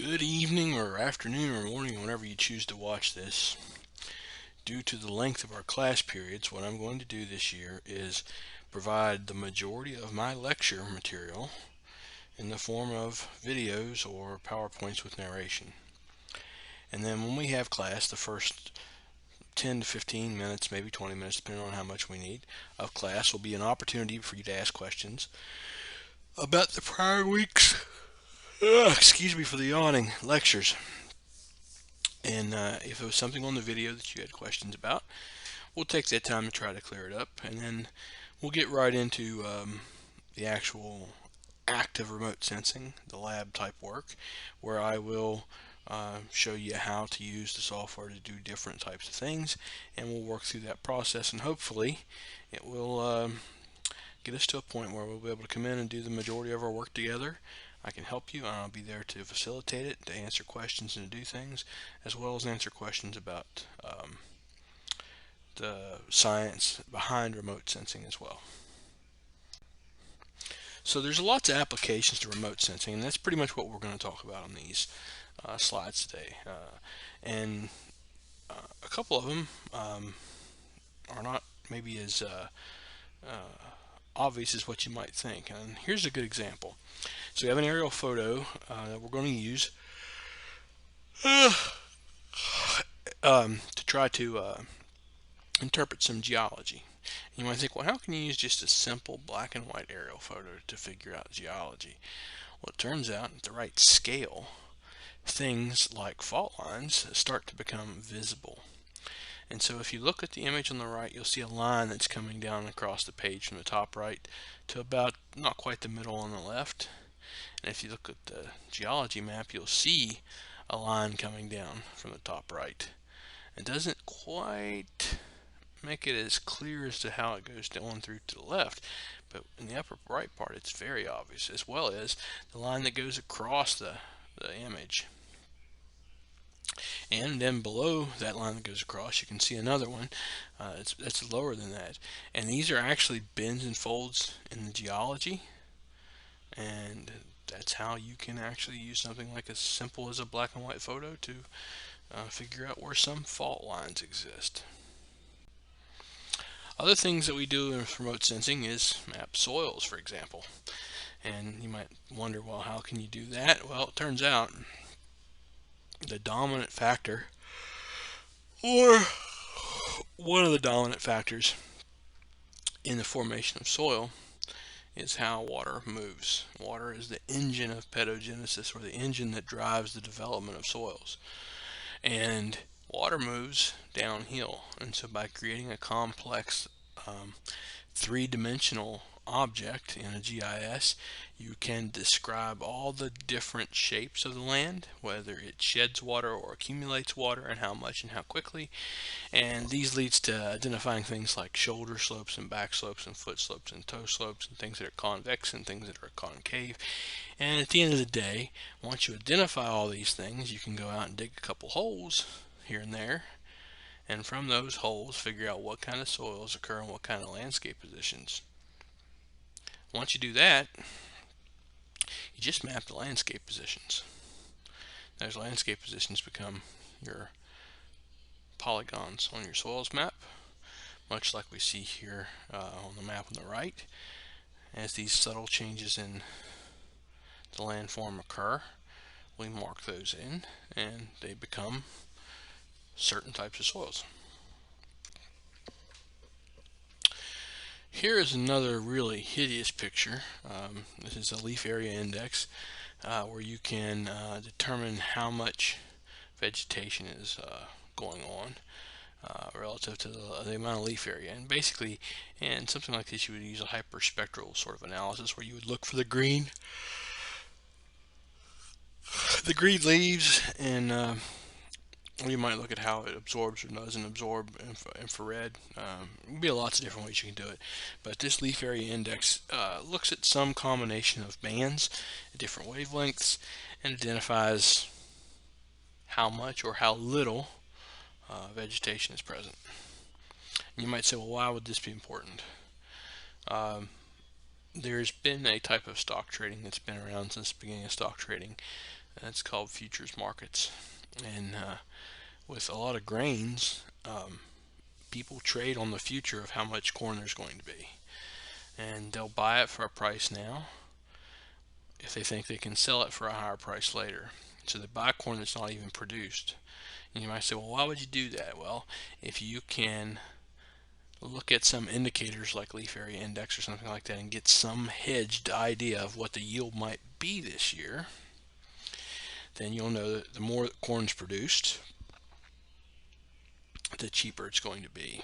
Good evening or afternoon or morning, whenever you choose to watch this. Due to the length of our class periods, what I'm going to do this year is provide the majority of my lecture material in the form of videos or PowerPoints with narration. And then when we have class, the first 10 to 15 minutes, maybe 20 minutes, depending on how much we need, of class will be an opportunity for you to ask questions about the prior week's, excuse me for the yawning, lectures. And if it was something on the video that you had questions about, we'll take that time to try to clear it up, and then we'll get right into the actual act of remote sensing, the lab type work, where I will show you how to use the software to do different types of things, and we'll work through that process, and hopefully it will get us to a point where we'll be able to come in and do the majority of our work together. I can help you, and I'll be there to facilitate it, to answer questions and to do things, as well as answer questions about the science behind remote sensing as well. So there's lots of applications to remote sensing, and that's pretty much what we're going to talk about on these slides today. And a couple of them are not maybe as obvious as what you might think. And here's a good example. So we have an aerial photo that we're going to use to try to interpret some geology. You might think, well, how can you use just a simple black and white aerial photo to figure out geology? Well, it turns out at the right scale, things like fault lines start to become visible. And so if you look at the image on the right, you'll see a line that's coming down across the page from the top right to about not quite the middle on the left. And if you look at the geology map, you'll see a line coming down from the top right. It doesn't quite make it as clear as to how it goes down through to the left, but in the upper right part it's very obvious, as well as the line that goes across the image. And then below that line that goes across, you can see another one that's lower than that. And these are actually bends and folds in the geology, and that's how you can actually use something like as simple as a black and white photo to figure out where some fault lines exist. Other things that we do in remote sensing is map soils, for example. And you might wonder, well, how can you do that? Well, it turns out the dominant factor, or one of the dominant factors in the formation of soil, is how water moves. Water is the engine of pedogenesis, or the engine that drives the development of soils. And water moves downhill, and so by creating a complex three-dimensional object in a GIS, you can describe all the different shapes of the land, whether it sheds water or accumulates water, and how much and how quickly. And these leads to identifying things like shoulder slopes and back slopes and foot slopes and toe slopes, and things that are convex and things that are concave. And at the end of the day, once you identify all these things, you can go out and dig a couple holes here and there, and from those holes figure out what kind of soils occur in what kind of landscape positions. Once you do that, you just map the landscape positions. Those landscape positions become your polygons on your soils map, much like we see here on the map on the right. As these subtle changes in the landform occur, we mark those in, and they become certain types of soils. Here is another really hideous picture. This is a leaf area index where you can determine how much vegetation is going on relative to the amount of leaf area. And basically, in something like this, you would use a hyperspectral sort of analysis where you would look for the green leaves, and you might look at how it absorbs or doesn't absorb infrared. There'd be lots of different ways you can do it, but this leaf area index looks at some combination of bands at different wavelengths and identifies how much or how little vegetation is present. And you might say, well, why would this be important? There's been a type of stock trading that's been around since the beginning of stock trading That's called futures markets. And with a lot of grains, people trade on the future of how much corn there's going to be. And they'll buy it for a price now if they think they can sell it for a higher price later. So they buy corn that's not even produced. And you might say, well, why would you do that? Well, if you can look at some indicators like leaf area index or something like that and get some hedged idea of what the yield might be this year, then you'll know that the more corn's produced, the cheaper it's going to be.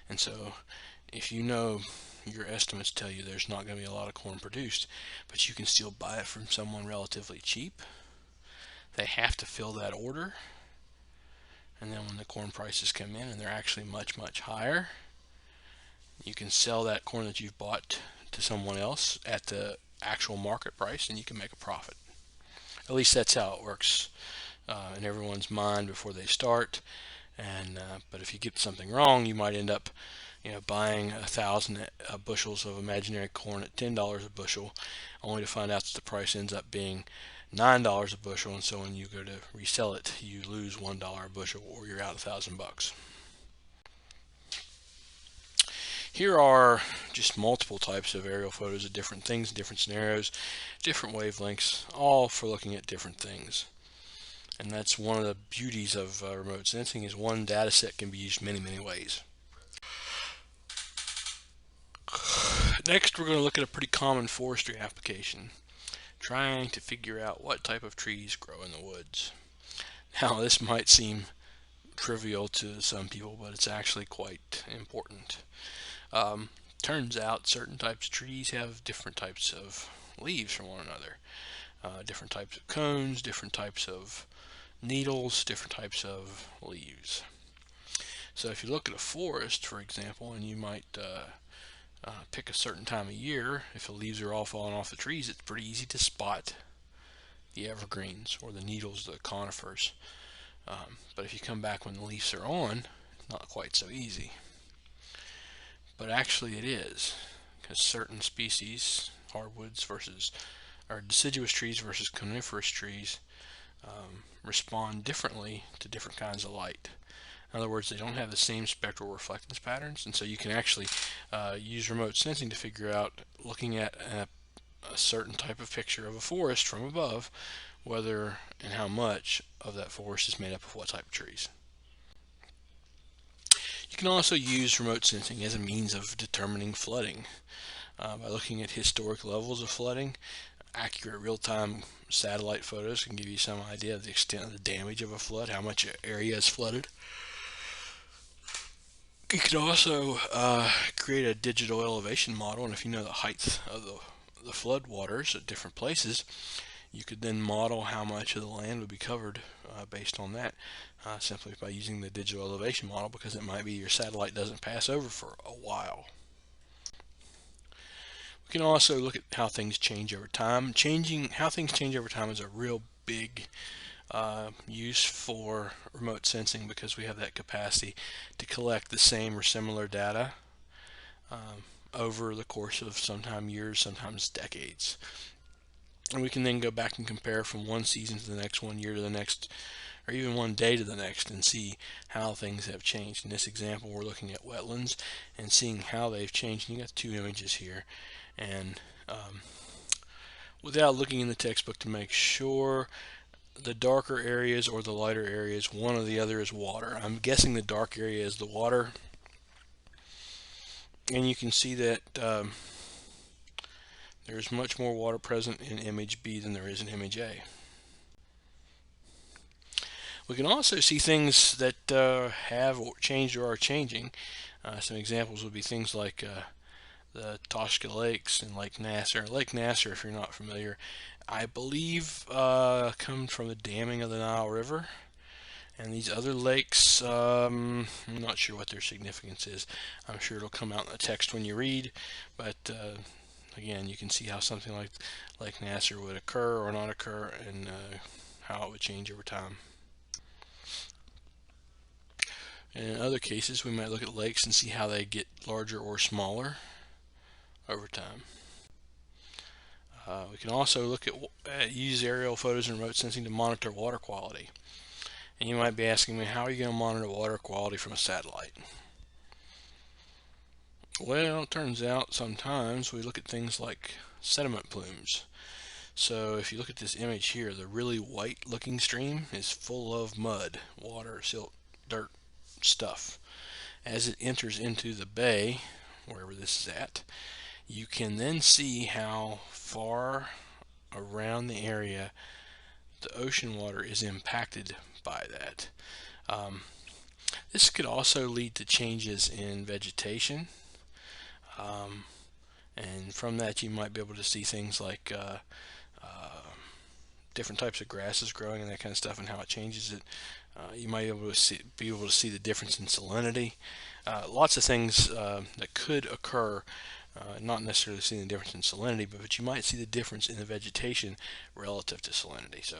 And so if you know your estimates tell you there's not going to be a lot of corn produced, but you can still buy it from someone relatively cheap, they have to fill that order. And then when the corn prices come in and they're actually much, much higher, you can sell that corn that you've bought to someone else at the actual market price, and you can make a profit. At least that's how it works in everyone's mind before they start. And but if you get something wrong, you might end up buying 1,000 bushels of imaginary corn at $10 a bushel, only to find out that the price ends up being $9 a bushel, and so when you go to resell it, you lose $1 a bushel, or you're out $1,000. Here are just multiple types of aerial photos of different things, different scenarios, different wavelengths, all for looking at different things. And that's one of the beauties of remote sensing, is one data set can be used many, many ways. Next, we're going to look at a pretty common forestry application, trying to figure out what type of trees grow in the woods. Now, this might seem trivial to some people, but it's actually quite important. Turns out certain types of trees have different types of leaves from one another, different types of cones, different types of needles, different types of leaves. So if you look at a forest, for example, and you might pick a certain time of year, if the leaves are all falling off the trees, it's pretty easy to spot the evergreens or the needles, the conifers. But if you come back when the leaves are on, it's not quite so easy. But actually it is, because certain species, hardwoods versus, or deciduous trees versus coniferous trees, respond differently to different kinds of light. In other words, they don't have the same spectral reflectance patterns, and so you can actually use remote sensing to figure out, looking at a certain type of picture of a forest from above, whether and how much of that forest is made up of what type of trees. You can also use remote sensing as a means of determining flooding by looking at historic levels of flooding. Accurate real-time satellite photos can give you some idea of the extent of the damage of a flood, how much area is flooded. You can also create a digital elevation model, and if you know the height of the flood waters at different places, you could then model how much of the land would be covered based on that, simply by using the digital elevation model, because it might be your satellite doesn't pass over for a while. We can also look at how things change over time. How things change over time is a real big use for remote sensing, because we have that capacity to collect the same or similar data over the course of sometimes years, sometimes decades. And we can then go back and compare from one season to the next, one year to the next, or even one day to the next, and see how things have changed. In this example, we're looking at wetlands and seeing how they've changed. And you got two images here, and without looking in the textbook to make sure, the darker areas or the lighter areas, one or the other is water. I'm guessing the dark area is the water, and you can see that there's much more water present in image B than there is in image A. We can also see things that have changed or are changing. Some examples would be things like the Toshka Lakes and Lake Nasser. Lake Nasser, if you're not familiar, I believe comes from the damming of the Nile River. And these other lakes, I'm not sure what their significance is. I'm sure it'll come out in the text when you read, but again, you can see how something like Lake Nasser would occur or not occur, and how it would change over time. And in other cases, we might look at lakes and see how they get larger or smaller over time. We can also look at use aerial photos and remote sensing to monitor water quality. And you might be asking me, how are you going to monitor water quality from a satellite? Well, it turns out sometimes we look at things like sediment plumes. So if you look at this image here, the really white looking stream is full of mud, water, silt, dirt, stuff. As it enters into the bay, wherever this is at, you can then see how far around the area the ocean water is impacted by that. This could also lead to changes in vegetation, and from that you might be able to see things like different types of grasses growing and that kind of stuff, and how it changes it. You might be able to see the difference in salinity. Lots of things that could occur, not necessarily seeing the difference in salinity, but you might see the difference in the vegetation relative to salinity. So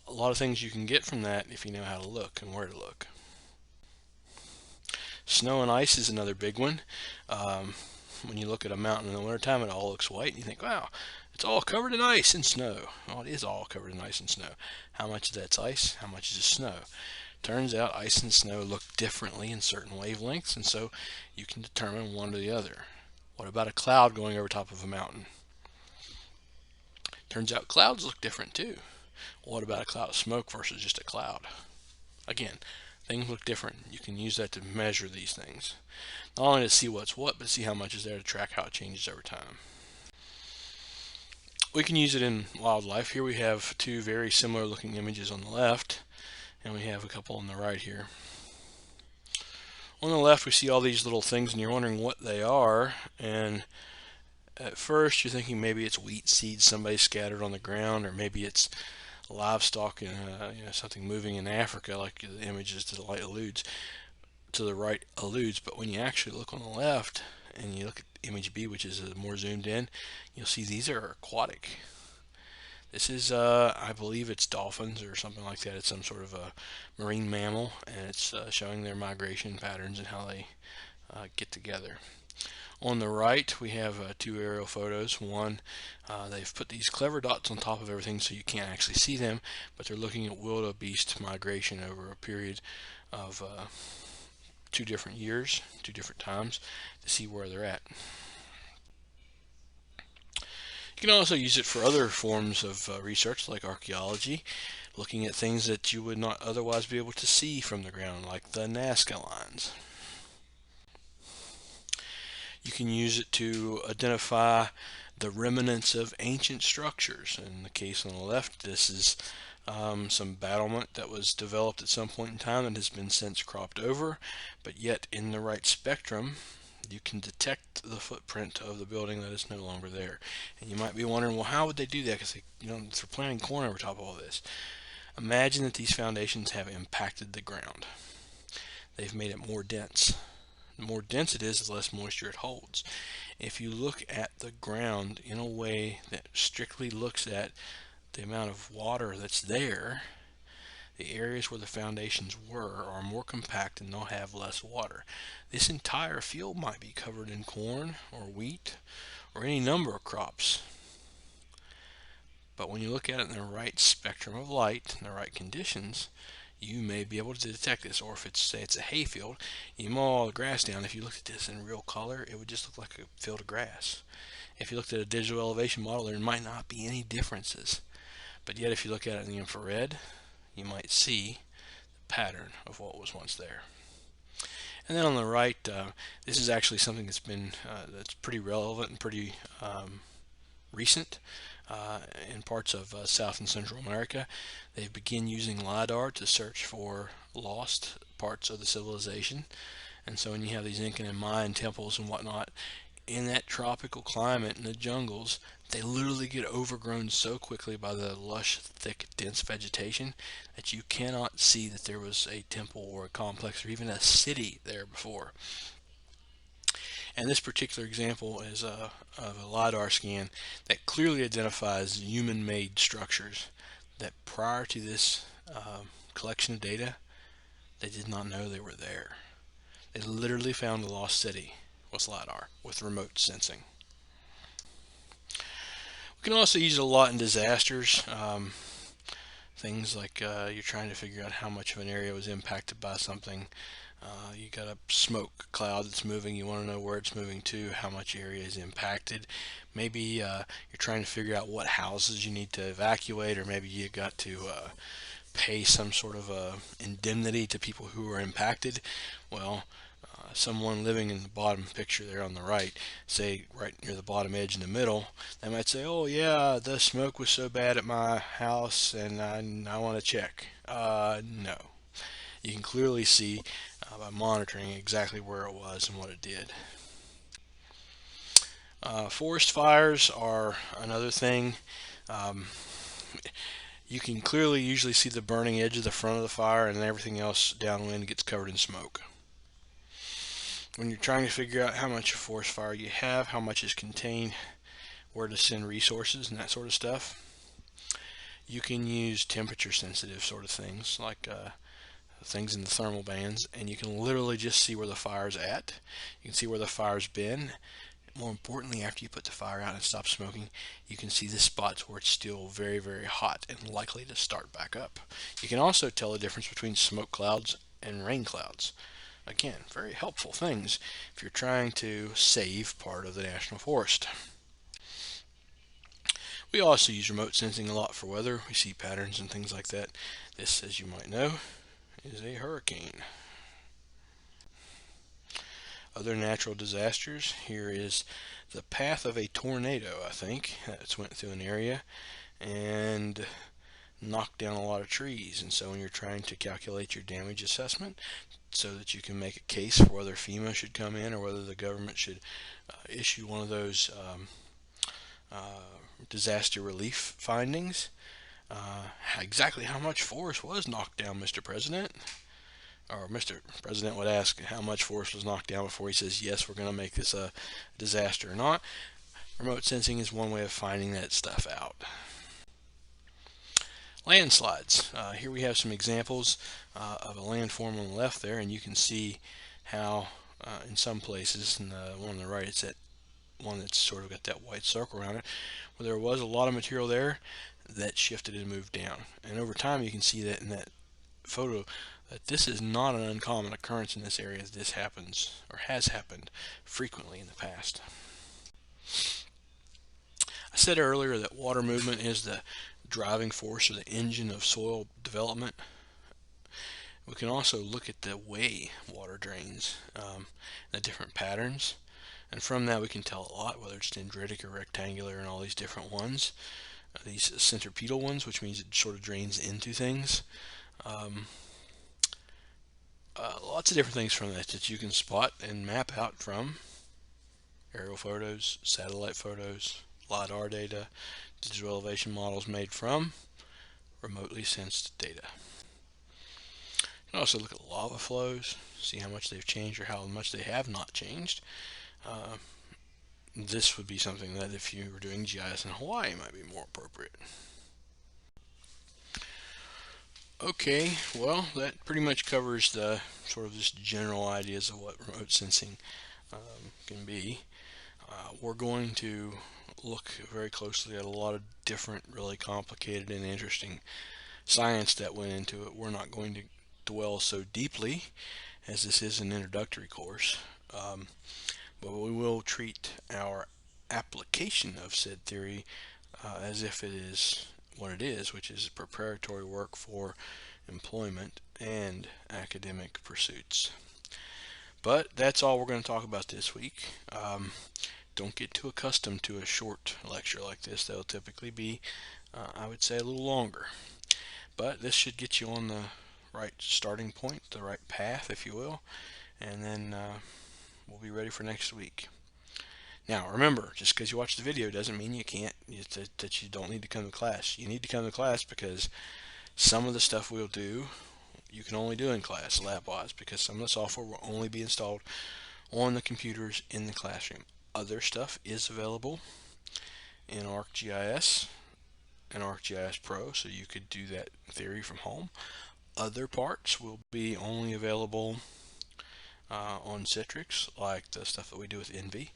a lot of things you can get from that if you know how to look and where to look. Snow and ice is another big one. When you look at a mountain in the wintertime, it all looks white, and you think, wow, it's all covered in ice and snow. Well, it is all covered in ice and snow. How much of that's ice? How much is snow? Turns out ice and snow look differently in certain wavelengths, and so you can determine one or the other. What about a cloud going over top of a mountain? Turns out clouds look different too. What about a cloud of smoke versus just a cloud? Again, things look different. You can use that to measure these things. Not only to see what's what, but see how much is there to track how it changes over time. We can use it in wildlife. Here we have two very similar looking images on the left, and we have a couple on the right here. On the left we see all these little things, and you're wondering what they are, and at first you're thinking maybe it's wheat seeds somebody scattered on the ground, or maybe it's livestock in something moving in Africa, like the images to the right alludes. But when you actually look on the left and you look at image B, which is more zoomed in, you'll see these are aquatic. This is, I believe it's dolphins or something like that. It's some sort of a marine mammal, and it's showing their migration patterns and how they get together. On the right, we have two aerial photos. One, they've put these clever dots on top of everything so you can't actually see them, but they're looking at wildebeest migration over a period of 2 different years, 2 different times, to see where they're at. You can also use it for other forms of research, like archaeology, looking at things that you would not otherwise be able to see from the ground, like the Nazca lines. You can use it to identify the remnants of ancient structures. In the case on the left, this is some battlement that was developed at some point in time that has been since cropped over, but yet in the right spectrum you can detect the footprint of the building that is no longer there. And you might be wondering, well, how would they do that? Because they're planting corn over top of all this. Imagine that these foundations have impacted the ground. They've made it more dense. The more dense it is, the less moisture it holds. If you look at the ground in a way that strictly looks at the amount of water that's there, the areas where the foundations were are more compact and they'll have less water. This entire field might be covered in corn or wheat or any number of crops. But when you look at it in the right spectrum of light and the right conditions, you may be able to detect this. Or if say it's a hayfield, you mow all the grass down. If you looked at this in real color, it would just look like a field of grass. If you looked at a digital elevation model, there might not be any differences. But yet if you look at it in the infrared, you might see the pattern of what was once there. And then on the right, this is actually something that's been that's pretty relevant and pretty recent. In parts of South and Central America, they've begun using LiDAR to search for lost parts of the civilization. And so when you have these Incan and Mayan temples and whatnot, in that tropical climate in the jungles, they literally get overgrown so quickly by the lush, thick, dense vegetation that you cannot see that there was a temple or a complex or even a city there before. And this particular example is of a LiDAR scan that clearly identifies human-made structures that prior to this collection of data, they did not know they were there. They literally found a lost city with LiDAR, with remote sensing. We We can also use it a lot in disasters. Things like you're trying to figure out how much of an area was impacted by something. You got a smoke cloud that's moving. You want to know where it's moving to, how much area is impacted. Maybe you're trying to figure out what houses you need to evacuate, or maybe you got to pay some sort of indemnity to people who are impacted. Well, someone living in the bottom picture there on the right, say right near the bottom edge in the middle, they might say, oh yeah, the smoke was so bad at my house and I want to check. No. You can clearly see by monitoring exactly where it was and what it did. Forest fires are another thing. Um, you can clearly usually see the burning edge of the front of the fire, and everything else downwind gets covered in smoke. When you're trying to figure out how much of forest fire you have, how much is contained, where to send resources and that sort of stuff, you can use temperature sensitive sort of things like things in the thermal bands, and you can literally just see where the fire's at. You can see where the fire's been. More importantly, after you put the fire out and stop smoking, you can see the spots where it's still very, very hot and likely to start back up. You can also tell the difference between smoke clouds and rain clouds. Again, very helpful things if you're trying to save part of the national forest. We also use remote sensing a lot for weather. We see patterns and things like that. This, as you might know, is a hurricane. Other natural disasters. Here is the path of a tornado, I think, that's went through an area and knocked down a lot of trees. And so when you're trying to calculate your damage assessment so that you can make a case for whether FEMA should come in or whether the government should issue one of those disaster relief findings, exactly how much forest was knocked down, Mr. President? Or Mr. President would ask how much forest was knocked down before he says, yes, we're going to make this a disaster or not. Remote sensing is one way of finding that stuff out. Landslides. Here we have some examples of a landform on the left there, and you can see how in some places, and the one on the right, it's that one that's sort of got that white circle around it, where there was a lot of material there that shifted and moved down. And over time you can see that in that photo that this is not an uncommon occurrence in this area. This happens, or has happened, frequently in the past. I said earlier that water movement is the driving force or the engine of soil development. We can also look at the way water drains, the different patterns, and from that we can tell a lot, whether it's dendritic or rectangular and all these different ones. These centripetal ones, which means it sort of drains into things. Lots of different things from that you can spot and map out from aerial photos, satellite photos, LiDAR data, digital elevation models made from remotely sensed data. You can also look at lava flows, see how much they've changed or how much they have not changed. This would be something that if you were doing GIS in Hawaii might be more appropriate. Okay, well, that pretty much covers the sort of just general ideas of what remote sensing can be. We're going to look very closely at a lot of different, really complicated and interesting science that went into it. We're not going to dwell so deeply, as this is an introductory course, but we will treat our application of said theory as if it is what it is, which is preparatory work for employment and academic pursuits. But that's all we're going to talk about this week. Don't get too accustomed to a short lecture like this. They'll typically be, I would say, a little longer. But this should get you on the right starting point, the right path, if you will, and then we'll be ready for next week. Now, remember, just because you watch the video doesn't mean you can't, that you don't need to come to class. You need to come to class because some of the stuff we'll do, you can only do in class, lab-wise, because some of the software will only be installed on the computers in the classroom. Other stuff is available in ArcGIS and ArcGIS Pro, so you could do that in theory from home. Other parts will be only available on Citrix, like the stuff that we do with Envy.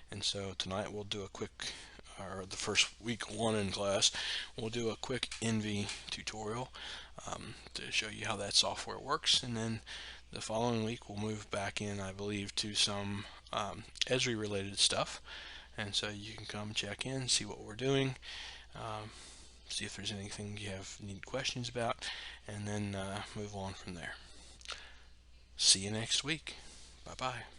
And so tonight we'll do a quick or the first week one in class, we'll do a quick Envy tutorial to show you how that software works, and then the following week we'll move back in, I believe, to some Esri related stuff, and so you can come check in, see what we're doing, see if there's anything you need questions about, and then move on from there. See you next week. Bye bye.